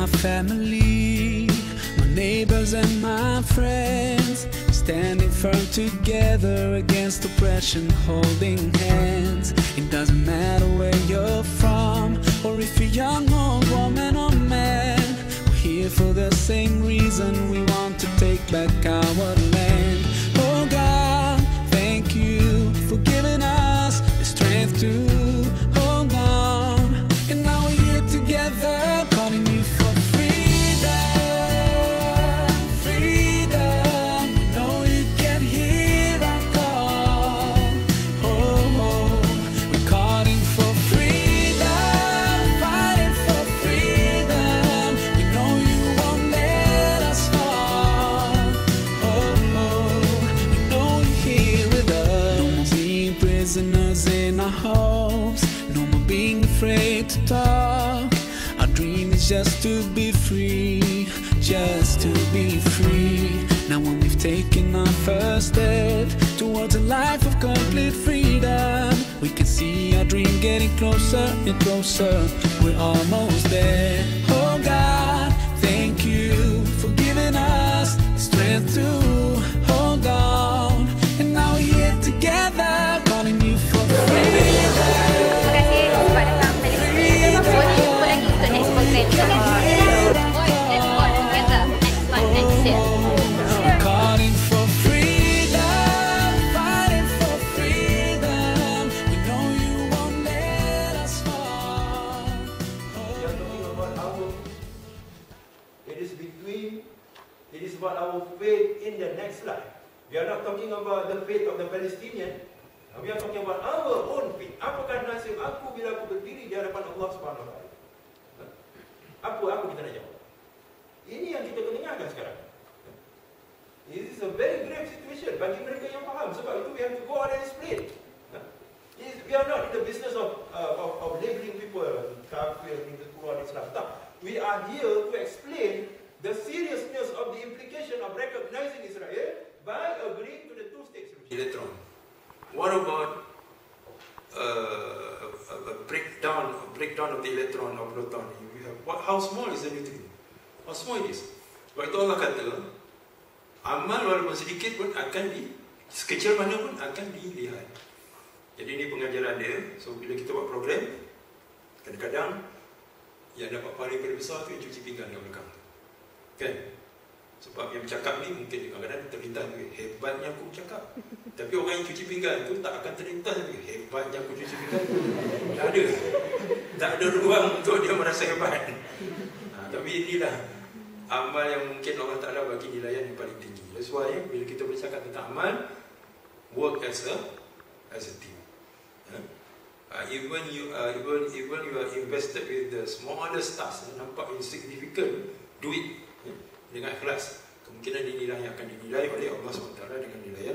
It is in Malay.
my family, my neighbors and my friends, standing firm together against oppression, holding hands. It doesn't matter where you're from, or if you're young or woman or man, we're here for the same reason. We want to take back our land. Oh God, thank you for giving us the strength to hold on. And now we're here together, calling you for freedom, freedom. We know you can hear our call. Oh, oh. We're calling for freedom, fighting for freedom. We know you won't let us fall. Oh, oh. We know you're here with us. No more being prisoners in our homes, no more being afraid to talk. Our dream is just to be free, just to be free. Now when we've taken our first step towards a life of complete freedom, we can see our dream getting closer and closer. We're almost there. Oh God, thank you for giving us the strength to hold on. And now we're here together, calling you for freedom. Terima kasih sebab datang tadi. Boleh jumpa lagi untuk next program. Let's work together next month, next year. We're calling for freedom, fighting for freedom. We know you won't let us fall. We are talking about our, it is about our faith in the next life. We are not talking about the faith of the Palestinian. We are talking about our own faith. Apakah nasib aku bila aku berdiri di hadapan Allah Subhanahu Wa Taala? Apa kita nak jawab? Ini yang kita dengarkan sekarang. This is a very grave situation bagi mereka yang faham. Sebab itu we have to go out and explain. We are not in the business of labeling people kafir, into Quran, Islam. We are here to explain the seriousness of the implication of recognizing Israel by agreeing to the two-state solution. Electron. What about a breakdown of the electron or proton? How small is the neutrino? How small it is? Sebab itu Allah kata, amal walaupun sedikit pun akan sekecil mana pun akan dilihat. Jadi ini pengajaran dia. So bila kita buat program, kadang-kadang yang dapat paling paling besar tu yang cuci pinggan kat belakang. Kan? Sebab yang bercakap ni mungkin kadang-kadang terlintas hebatnya aku bercakap. Tapi orang yang cuci pinggan tu tak akan terlintas hebatnya aku cuci pinggan. Tak ada ruang untuk dia merasa hebat. Tapi inilah amal yang mungkin Allah Ta'ala bagi nilai yang paling tinggi. That's why bila kita bercakap tentang amal, work as a team. Even you are invested with the smallest task, nampak insignificant, do it dengan ikhlas. Kemungkinan inilah yang akan dinilai oleh Allah SWT dengan nilai